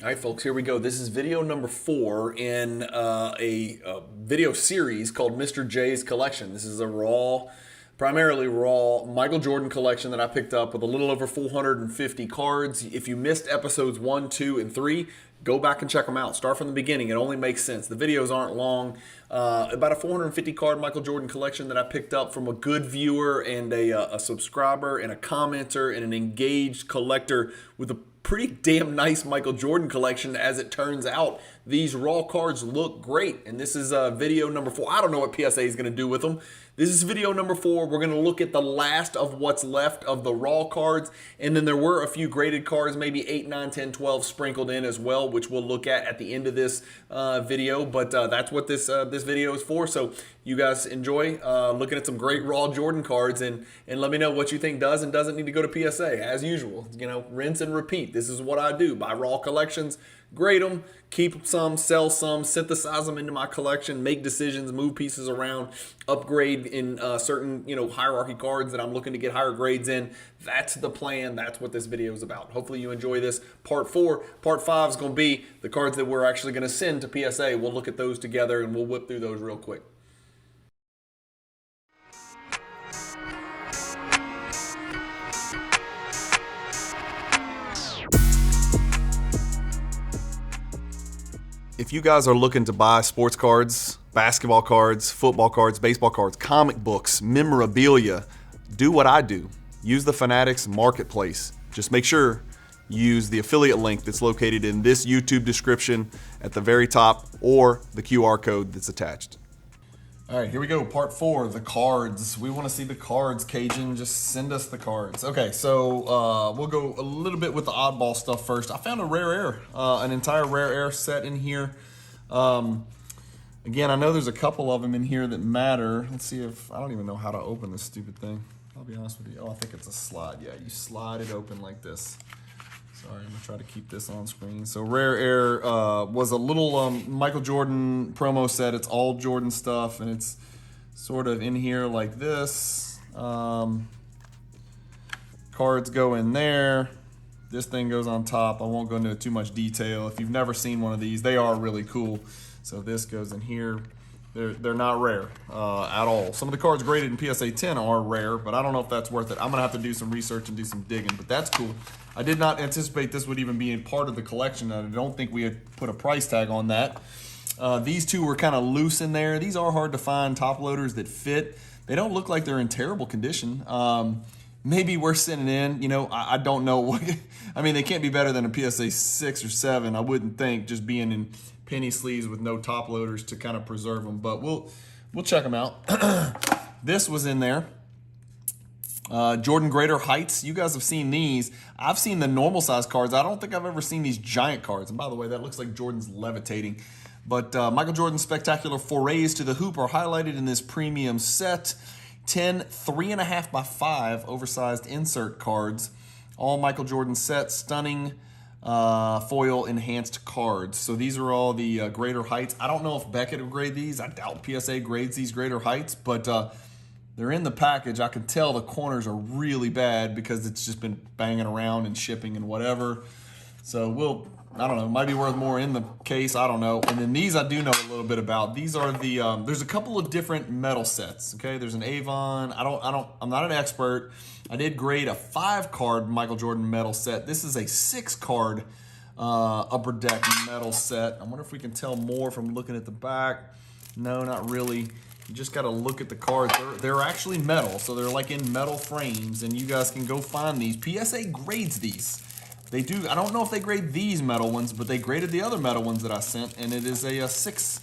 All right, folks, here we go. This is video number 4 in a video series called Mr. J's Collection. This is a primarily raw Michael Jordan collection that I picked up with a little over 450 cards. If you missed episodes 1, 2, and 3, go back and check them out. Start from the beginning. It only makes sense. The videos aren't long. About a 450 card Michael Jordan collection that I picked up from a good viewer and a subscriber and a commenter and an engaged collector with a pretty damn nice Michael Jordan collection. As it turns out, these raw cards look great, and this is video number 4. I don't know what PSA is going to do with them. This is video number 4. We're going to look at the last of what's left of the raw cards, and then there were a few graded cards, maybe 8, 9, 10, 12 sprinkled in as well, which we'll look at the end of this video. But that's what this video is for. So you guys enjoy looking at some great raw Jordan cards, and let me know what you think does and doesn't need to go to PSA. As usual, rinse and repeat. This is what I do. Buy raw collections, grade them, keep some, sell some, synthesize them into my collection, make decisions, move pieces around, upgrade in certain hierarchy cards that I'm looking to get higher grades in. That's the plan. That's what this video is about. Hopefully you enjoy this. Part 4. Part 5 is going to be the cards that we're actually going to send to PSA. We'll look at those together and we'll whip through those real quick. If you guys are looking to buy sports cards, basketball cards, football cards, baseball cards, comic books, memorabilia, do what I do. Use the Fanatics Marketplace. Just make sure you use the affiliate link that's located in this YouTube description at the very top or the QR code that's attached. All right, here we go. Part 4, the cards. We want to see the cards, Cajun. Just send us the cards. Okay, so we'll go a little bit with the oddball stuff first. I found a rare air, an entire rare air set in here. Again, I know there's a couple of them in here that matter. Let's see if, I don't even know how to open this stupid thing. I'll be honest with you. Oh, I think it's a slide. Yeah, you slide it open like this. Sorry, I'm gonna try to keep this on screen. So Rare Air was a little Michael Jordan promo set. It's all Jordan stuff, and it's sort of in here like this. Cards go in there. This thing goes on top. I won't go into too much detail. If you've never seen one of these, they are really cool. So this goes in here. They're not rare at all. Some of the cards graded in PSA 10 are rare, but I don't know if that's worth it. I'm gonna have to do some research and do some digging, but that's cool. I did not anticipate this would even be a part of the collection. I don't think we had put a price tag on that. These two were kind of loose in there. These are hard to find top loaders that fit. They don't look like they're in terrible condition. Maybe we're sending in, I don't know what. I mean, they can't be better than a PSA 6 or 7, I wouldn't think, just being in penny sleeves with no top loaders to kind of preserve them. But we'll check them out. This was in there. Jordan Greater Heights. You guys have seen these. I've seen the normal size cards. I don't think I've ever seen these giant cards. And by the way, that looks like Jordan's levitating. But Michael Jordan's spectacular forays to the hoop are highlighted in this premium set. 10 3.5 by 5 oversized insert cards. All Michael Jordan sets. Stunning foil enhanced cards. So these are all the Greater Heights. I don't know if Beckett will grade these. I doubt PSA grades these Greater Heights, but they're in the package. I can tell the corners are really bad because it's just been banging around and shipping and whatever. So I don't know, might be worth more in the case, I don't know. And then these I do know a little bit about. These are the, there's a couple of different metal sets, okay? There's an Avon, I'm not an expert. I did grade a 5-card Michael Jordan metal set. This is a 6-card upper deck metal set. I wonder if we can tell more from looking at the back. No, not really. You just got to look at the cards. They're actually metal, so they're like in metal frames, and you guys can go find these. PSA grades these. They do. I don't know if they grade these metal ones, but they graded the other metal ones that I sent, and it is a 6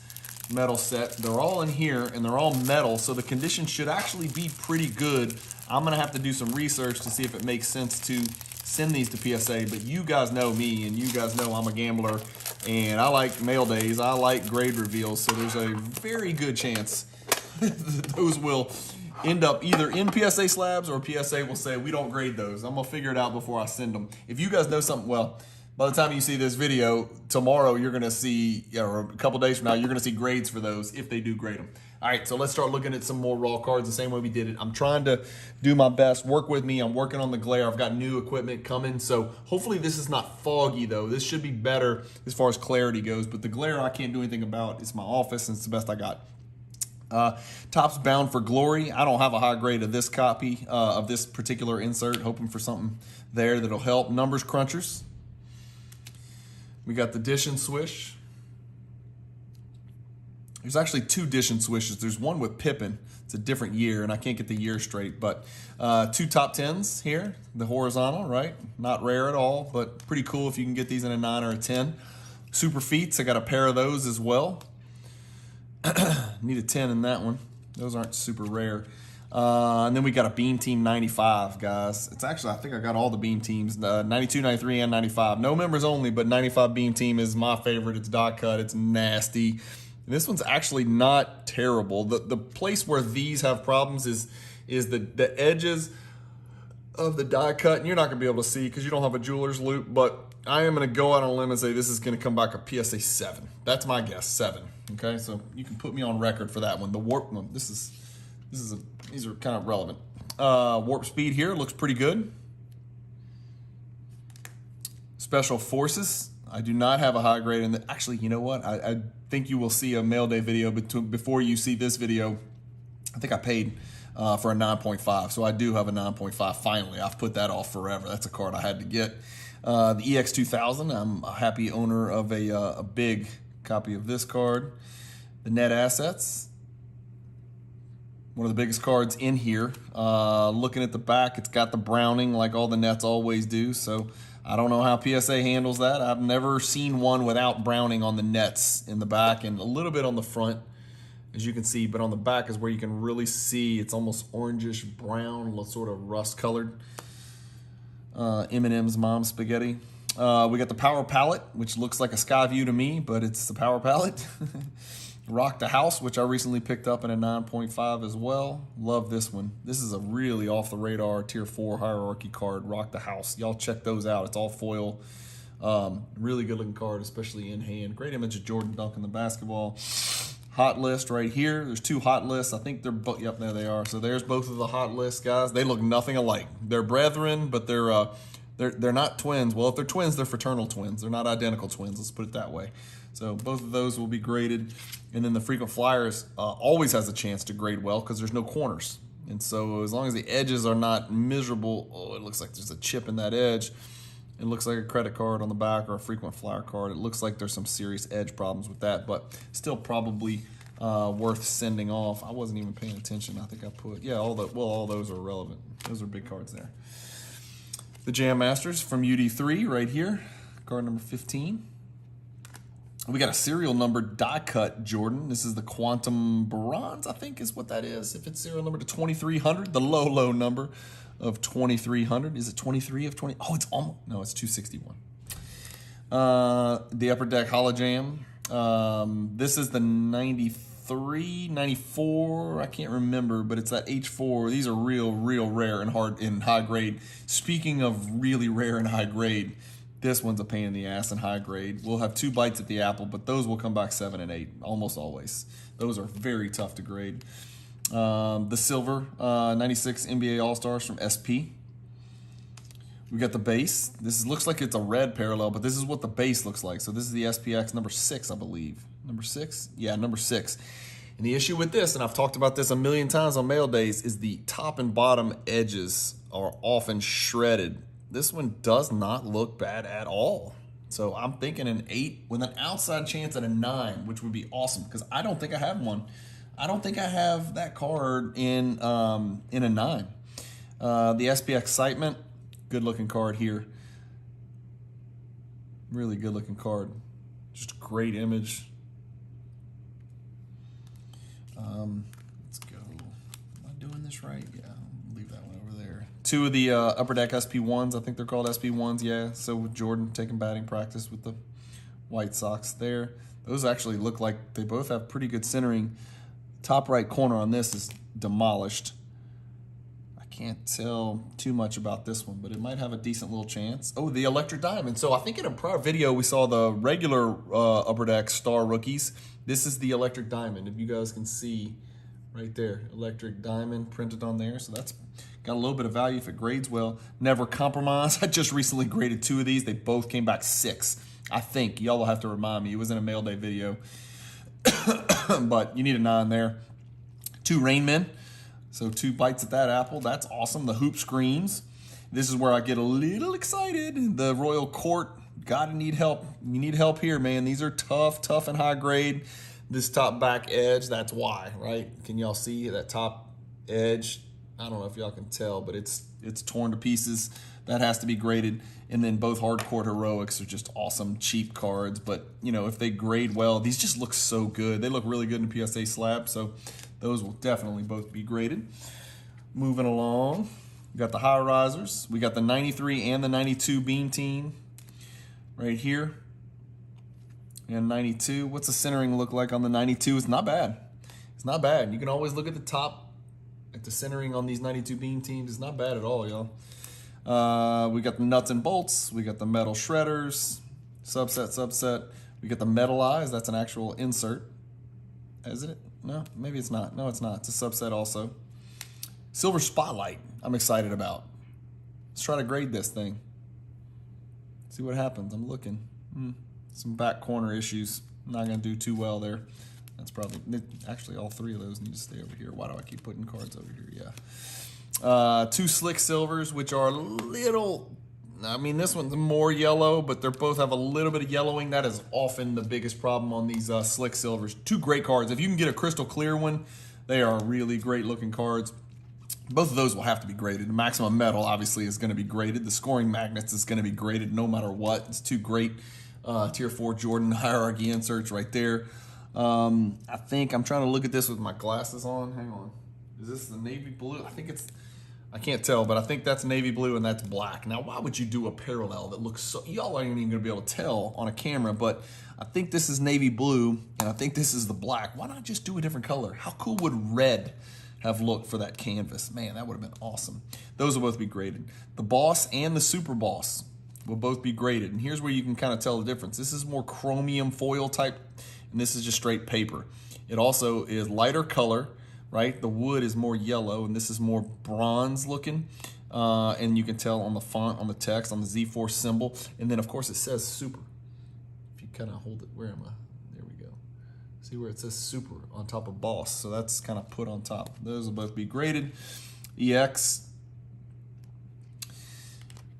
metal set. They're all in here, and they're all metal, so the condition should actually be pretty good. I'm going to have to do some research to see if it makes sense to send these to PSA, but you guys know me, and you guys know I'm a gambler, and I like mail days. I like grade reveals, so there's a very good chance those will end up either in PSA slabs or PSA will say, we don't grade those. I'm going to figure it out before I send them. If you guys know something, well, by the time you see this video, tomorrow you're going to see, or a couple days from now, you're going to see grades for those if they do grade them. All right, so let's start looking at some more raw cards the same way we did it. I'm trying to do my best. Work with me. I'm working on the glare. I've got new equipment coming, so hopefully this is not foggy, though. This should be better as far as clarity goes, but the glare I can't do anything about. It's my office, and it's the best I got. Topps Bound for Glory. I don't have a high grade of this copy of this particular insert. Hoping for something there that'll help. Numbers Crunchers. We got the Dish and Swish. There's actually two Dish and Swishes. There's one with Pippin. It's a different year, and I can't get the year straight. But two top 10s here. The horizontal, right? Not rare at all, but pretty cool if you can get these in a 9 or a 10. Super Feats. I got a pair of those as well. Need a 10 in that one. Those aren't super rare. And then we got a Beam Team 95, guys. It's actually, I think I got all the Beam Teams, 92, 93, and 95. No members only, but 95 Beam Team is my favorite. It's die cut. It's nasty. And this one's actually not terrible. The place where these have problems is the edges of the die cut, and you're not going to be able to see because you don't have a jeweler's loop, but I am going to go out on a limb and say this is going to come back a PSA 7. That's my guess, 7. Okay, so you can put me on record for that one. The warp one, these are kind of relevant. Warp Speed here looks pretty good. Special Forces. I do not have a high grade in the. Actually, you know what? I think you will see a mail day video before you see this video. I think I paid for a 9.5, so I do have a 9.5. Finally, I've put that off forever. That's a card I had to get. The EX2000. I'm a happy owner of a big copy of this card. The Net Assets. One of the biggest cards in here. Looking at the back, it's got the browning like all the Nets always do. So I don't know how PSA handles that. I've never seen one without browning on the Nets in the back and a little bit on the front, as you can see. But on the back is where you can really see it's almost orangish brown, sort of rust colored. M&M's Mom Spaghetti. We got the Power Palette, which looks like a Skyview to me, but it's the Power Palette. Rock the House, which I recently picked up in a 9.5 as well. Love this one. This is a really off-the-radar Tier 4 hierarchy card, Rock the House. Y'all check those out. It's all foil. Really good-looking card, especially in hand. Great image of Jordan dunking the basketball. Hot list right here. There's two hot lists. I think they're both. Yep, there they are. So there's both of the hot lists, guys. They look nothing alike. They're brethren, but they're not twins. Well, if they're twins, they're fraternal twins. They're not identical twins. Let's put it that way. So both of those will be graded. And then the Frequent Flyers always has a chance to grade well because there's no corners. And so as long as the edges are not miserable, oh, it looks like there's a chip in that edge. It looks like a credit card on the back or a Frequent Flyer card. It looks like there's some serious edge problems with that, but still probably worth sending off. I wasn't even paying attention. I think I put, yeah, all those are relevant. Those are big cards there. The Jam Masters from UD3 right here, card number 15. We got a serial number die cut Jordan. This is the Quantum Bronze, I think is what that is. If it's serial number to 2300, the low number of 2300. Is it 23 of 20? Oh, it's almost, no, it's 261. The Upper Deck Holo Jam. This is the 93, 94, I can't remember, but it's that H4. These are real rare and hard in high grade. Speaking of really rare and high grade, this one's a pain in the ass in high grade. We'll have 2 bites at the apple, but those will come back 7 and 8, almost always. Those are very tough to grade. The silver 96 NBA All-Stars from SP. We got the base. This looks like it's a red parallel, but this is what the base looks like. So this is the SPX number 6, I believe. Number 6? Yeah, number 6. And the issue with this, and I've talked about this a million times on mail days, is the top and bottom edges are often shredded. This one does not look bad at all. So I'm thinking an 8 with an outside chance at a 9, which would be awesome because I don't think I have one. I don't think I have that card in a 9. The SP Excitement, good looking card here. Really good looking card. Just a great image. Let's go. Am I doing this right? Yeah, I'll leave that one over there. 2 of the Upper Deck SP1s. I think they're called SP1s, yeah. So with Jordan taking batting practice with the White Sox there. Those actually look like they both have pretty good centering. Top right corner on this is demolished. I can't tell too much about this one, but it might have a decent little chance. Oh, the Electric Diamond. So I think in a prior video we saw the regular Upper Deck Star Rookies. This is the Electric Diamond, if you guys can see right there. Electric Diamond printed on there. So that's got a little bit of value if it grades well. Never compromise. I just recently graded 2 of these. They both came back 6. I think. Y'all will have to remind me. It was in a mail day video. But you need a 9 there. 2 Rainmen. So 2 bites at that apple. That's awesome. The Hoop Screams. This is where I get a little excited. The Royal Court. Gotta need help. You need help here, man. These are tough and high grade. This top back edge, that's why, right? Can y'all see that top edge? I don't know if y'all can tell, but it's torn to pieces. That has to be graded. And then both Hardcourt Heroics are just awesome, cheap cards. But, you know, if they grade well, these just look so good. They look really good in PSA slab, so those will definitely both be graded. Moving along, we got the high risers. We got the 93 and the 92 Beam Team right here. And 92, what's the centering look like on the 92? It's not bad. It's not bad. You can always look at the top, at the centering on these 92 Beam Teams. It's not bad at all, y'all. We got the nuts and bolts. We got the metal shredders. Subset. We got the metal eyes. That's an actual insert. Is it? No, maybe it's not. No, it's not. It's a subset also. Silver Spotlight, I'm excited about. Let's try to grade this thing. See what happens. I'm looking. Some back corner issues. Not going to do too well there. That's probably, actually all 3 of those need to stay over here. Why do I keep putting cards over here? Yeah. 2 Slick Silvers, which are a little, I mean, this one's more yellow, but they both have a little bit of yellowing. That is often the biggest problem on these Slick Silvers. 2 great cards. If you can get a crystal clear one, they are really great looking cards. Both of those will have to be graded. The Maximum Metal obviously is going to be graded. The Scoring Magnets is going to be graded no matter what. It's 2 great Tier 4 Jordan hierarchy inserts right there. I think I'm trying to look at this with my glasses on. Hang on. Is this the navy blue? I think it's, I can't tell, but I think that's navy blue and that's black. Now, why would you do a parallel that looks so, y'all aren't even going to be able to tell on a camera, but I think this is navy blue and I think this is the black. Why not just do a different color? How cool would red have looked for that canvas? Man, that would have been awesome. Those will both be graded. The Boss and the Super Boss will both be graded. And here's where you can kind of tell the difference. This is more chromium foil type, and this is just straight paper. It also is lighter color, right? The wood is more yellow, and this is more bronze looking. And you can tell on the font, on the text, on the Z4 symbol. And then, of course, it says Super. If you kind of hold it, where am I? There we go. See where it says Super on top of Boss. So that's kind of put on top. Those will both be graded. EX.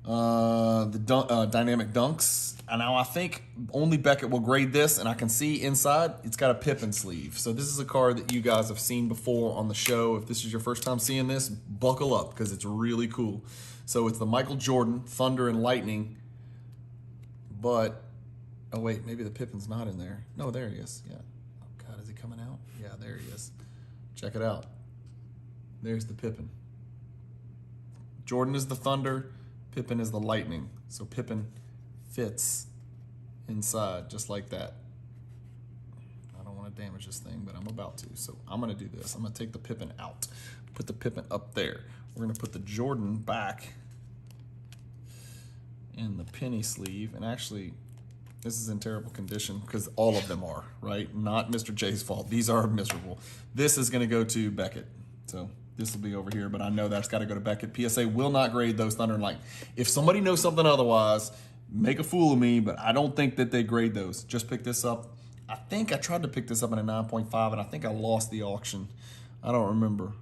The Dynamic Dunks. And now I think only Beckett will grade this, and I can see inside it's got a Pippin sleeve. So this is a card that you guys have seen before on the show. If this is your first time seeing this, buckle up because it's really cool. So it's the Michael Jordan Thunder and Lightning, but oh wait, maybe the Pippin's not in there. No, there he is. Yeah. Oh God, is he coming out? Yeah, there he is. Check it out. There's the Pippin. Jordan is the Thunder. Pippin is the Lightning. So Pippin fits inside just like that. I don't want to damage this thing, but I'm about to. So I'm going to do this. I'm going to take the Pippin out. Put the Pippin up there. We're going to put the Jordan back in the penny sleeve. And actually, this is in terrible condition because all of them are, right? Not Mr. J's fault. These are miserable. This is going to go to Beckett. So this will be over here, but I know that's got to go to Beckett. PSA will not grade those Thunder and Lightning. If somebody knows something otherwise, make a fool of me, but I don't think that they grade those. Just pick this up. I think I tried to pick this up in a 9.5, and I think I lost the auction. I don't remember.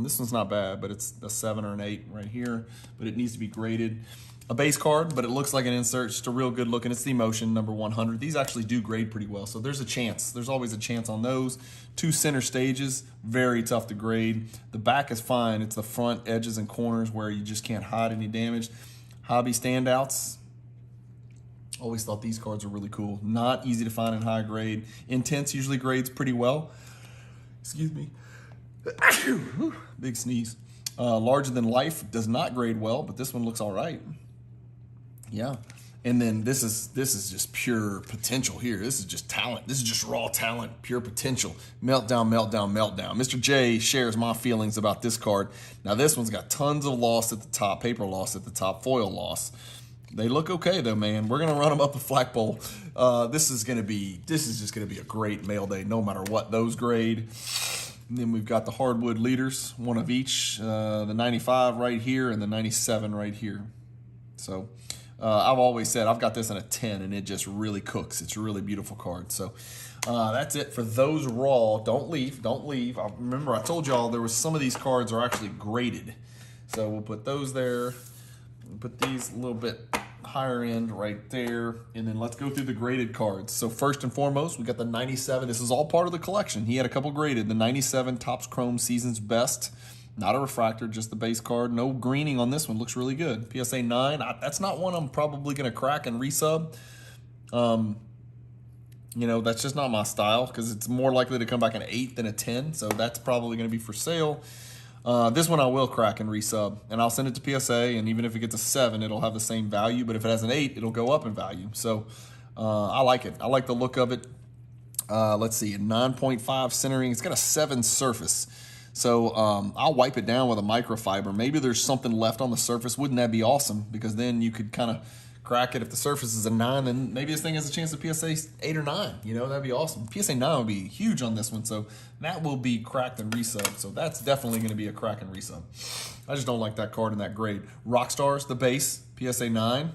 This one's not bad, but it's a 7 or an 8 right here, but it needs to be graded. A base card, but it looks like an insert. Just a real good looking. It's the Emotion number 100. These actually do grade pretty well, so there's a chance. There's always a chance on those. 2 center stages, very tough to grade. The back is fine. It's the front edges and corners where you just can't hide any damage. Hobby standouts. Always thought these cards were really cool. Not easy to find in high grade. Intense usually grades pretty well. Excuse me. Big sneeze. Larger Than Life does not grade well, but this one looks all right. Yeah. And then this is just pure potential here. This is just talent. This is just raw talent, pure potential. Meltdown, meltdown, meltdown. Mr. J shares my feelings about this card. Now this one's got tons of loss at the top, paper loss at the top, foil loss. They look okay though, man. We're gonna run them up the flagpole. This is just gonna be a great mail day, no matter what those grade. And then we've got the hardwood leaders, one of each. The 95 right here and the 97 right here. So. I've always said I've got this in a 10 and it just really cooks. It's a really beautiful card. So that's it for those raw. Don't leave. Remember I told y'all there was some of these cards are actually graded. So we'll put those there. We'll put these a little bit higher end right there. And then let's go through the graded cards. So first and foremost, we got the 97. This is all part of the collection. He had a couple graded. The 97 Topps Chrome Season's Best. Not a refractor, just the base card. No greening on this one. Looks really good. PSA 9. That's not one I'm probably going to crack and resub. You know, that's just not my style because it's more likely to come back an 8 than a 10. So that's probably going to be for sale. This one I will crack and resub. And I'll send it to PSA. And even if it gets a 7, it'll have the same value. But if it has an 8, it'll go up in value. So I like it. I like the look of it. Let's see. A 9.5 centering. It's got a 7 surface. So I'll wipe it down with a microfiber. Maybe there's something left on the surface. Wouldn't that be awesome? Because then you could kind of crack it. If the surface is a 9, then maybe this thing has a chance of PSA 8 or 9. You know, that'd be awesome. PSA 9 would be huge on this one. So that will be cracked and resub. So that's definitely going to be a crack and resub. I just don't like that card in that grade. Rockstars, the base, PSA 9.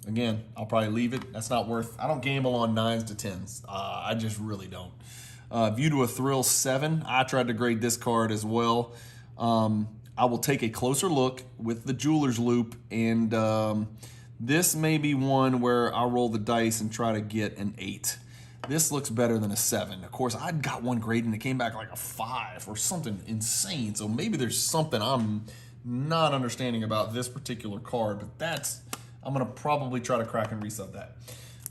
Again, I'll probably leave it. That's not worth. I don't gamble on 9s to 10s. I just really don't. View to a Thrill 7. I tried to grade this card as well. I will take a closer look with the jeweler's loop, and this may be one where I'll roll the dice and try to get an 8. This looks better than a 7. Of course, I got one grade and it came back like a 5 or something insane. So maybe there's something I'm not understanding about this particular card, but I'm going to probably try to crack and resub that.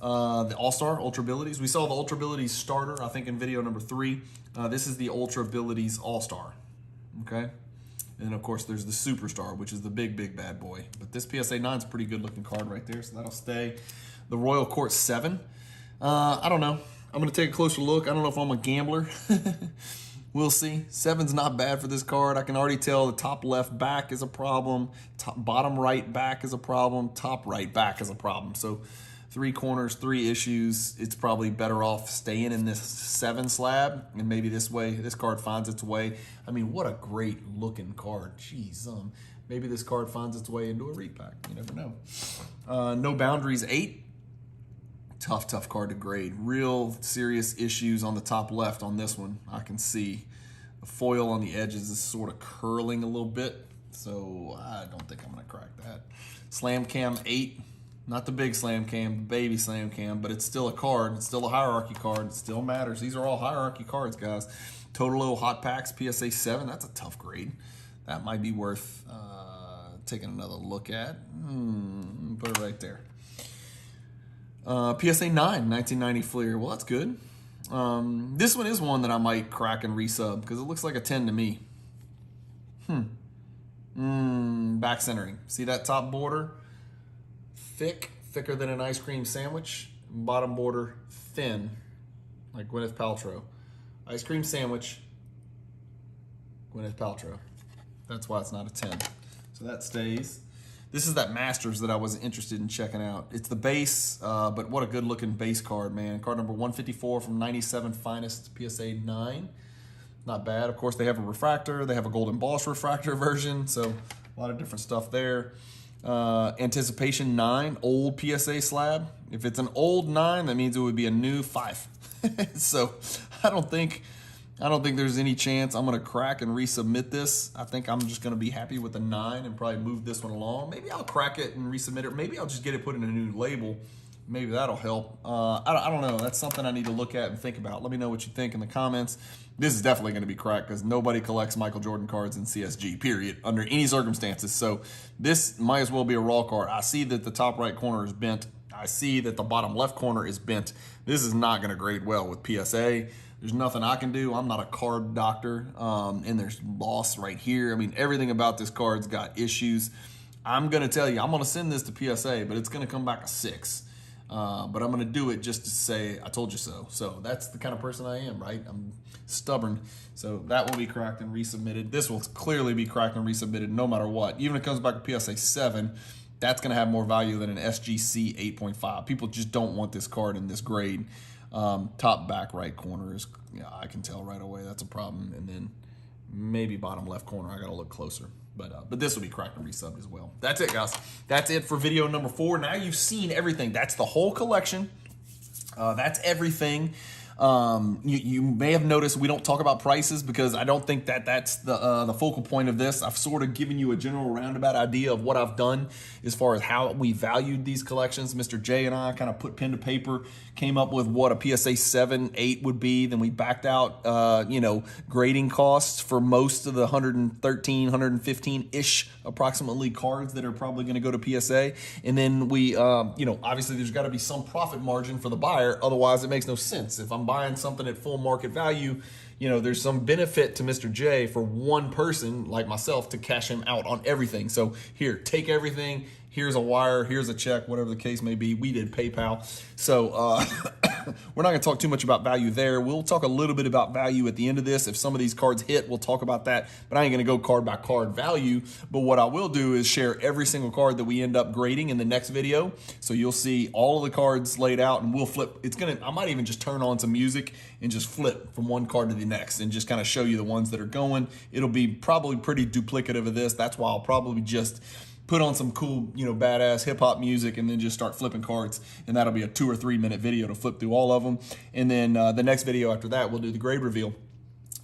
The All-Star Ultra Abilities. We saw the Ultra Abilities starter, I think, in video number 3. This is the Ultra Abilities All-Star. Okay? And then, of course, there's the Superstar, which is the big, big bad boy. But this PSA 9 is a pretty good-looking card right there, so that'll stay. The Royal Court 7. I don't know. I'm going to take a closer look. I don't know if I'm a gambler. We'll see. 7's not bad for this card. I can already tell the top left back is a problem. Bottom right back is a problem. Top right back is a problem. So 3 corners, 3 issues. It's probably better off staying in this 7 slab, and maybe this way, this card finds its way. I mean, what a great looking card. Jeez, maybe this card finds its way into a repack. You never know. No Boundaries 8. Tough card to grade. Real serious issues on the top left on this one. I can see the foil on the edges is sort of curling a little bit, so I don't think I'm going to crack that. Slam Cam 8. Not the big Slam Cam, the baby Slam Cam, but it's still a card. It's still a hierarchy card. It still matters. These are all hierarchy cards, guys. Total Hot Packs, PSA 7. That's a tough grade. That might be worth taking another look at. Put it right there. PSA 9, 1990 Fleer. Well, that's good. This one is one that I might crack and resub because it looks like a 10 to me. Back centering. See that top border? Thicker than an ice cream sandwich. Bottom border, thin, like Gwyneth Paltrow. Ice cream sandwich, Gwyneth Paltrow. That's why it's not a 10. So that stays. This is that Masters that I was interested in checking out. It's the base, but what a good looking base card, man. Card number 154 from 97 Finest, PSA 9. Not bad. Of course, they have a refractor. They have a gold embossed refractor version, so a lot of different stuff there. Anticipation 9, old PSA slab. If it's an old 9, that means it would be a new 5. So I don't think there's any chance I'm going to crack and resubmit this. I think I'm just going to be happy with the 9 and probably move this one along. Maybe I'll crack it and resubmit it. Maybe I'll just get it put in a new label. Maybe that'll help. I don't know. That's something I need to look at and think about. Let me know what you think in the comments. This is definitely going to be cracked because nobody collects Michael Jordan cards in CSG, period, under any circumstances. So this might as well be a raw card. I see that the top right corner is bent. I see that the bottom left corner is bent. This is not going to grade well with PSA. There's nothing I can do. I'm not a card doctor. And there's loss right here. I mean, everything about this card's got issues. I'm going to tell you, I'm going to send this to PSA, but it's going to come back a 6. But I'm going to do it just to say, I told you so. So that's the kind of person I am, right? I'm stubborn. So that will be cracked and resubmitted. This will clearly be cracked and resubmitted no matter what. Even if it comes back to PSA 7, that's going to have more value than an SGC 8.5. People just don't want this card in this grade. Top back right corner is, yeah, I can tell right away that's a problem. And then maybe bottom left corner, I got to look closer. But this will be cracked and resubbed as well. That's it, guys. That's it for video number 4. Now you've seen everything. That's the whole collection. That's everything. You may have noticed we don't talk about prices because I don't think that that's the focal point of this. I've sort of given you a general roundabout idea of what I've done as far as how we valued these collections. Mr. J and I kind of put pen to paper, came up with what a PSA 7, 8 would be. Then we backed out, grading costs for most of the 113, 115-ish approximately cards that are probably going to go to PSA. And then we, obviously there's got to be some profit margin for the buyer. Otherwise, it makes no sense. If I'm buying something at full market value, there's some benefit to Mr. J for one person like myself to cash him out on everything. So here, take everything. Here's a wire. Here's a check, whatever the case may be. We did PayPal. So we're not going to talk too much about value there. We'll talk a little bit about value at the end of this. If some of these cards hit, we'll talk about that. But I ain't going to go card by card value. But what I will do is share every single card that we end up grading in the next video. So you'll see all of the cards laid out, and we'll flip. I might even just turn on some music and just flip from one card to the next and just kind of show you the ones that are going. It'll be probably pretty duplicative of this. That's why I'll probably just put on some cool, badass hip hop music and then just start flipping cards. And that'll be a 2 or 3 minute video to flip through all of them. And then the next video after that, we'll do the grade reveal.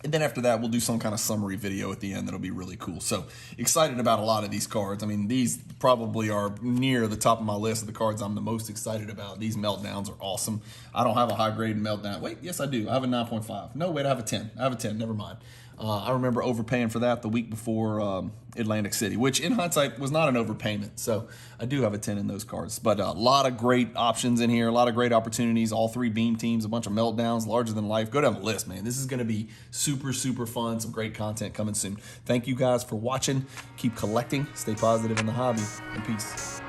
And then after that, we'll do some kind of summary video at the end that'll be really cool. So excited about a lot of these cards. I mean, these probably are near the top of my list of the cards I'm the most excited about. These meltdowns are awesome. I don't have a high grade meltdown. Wait, yes, I do. I have a 9.5. No, wait, I have a 10. I have a 10. Never mind. I remember overpaying for that the week before Atlantic City, which in hindsight was not an overpayment. So I do have a 10 in those cards. But a lot of great options in here, a lot of great opportunities, all 3 beam teams, a bunch of meltdowns, larger than life. Go down the list, man. This is going to be super, super fun. Some great content coming soon. Thank you guys for watching. Keep collecting. Stay positive in the hobby. And peace.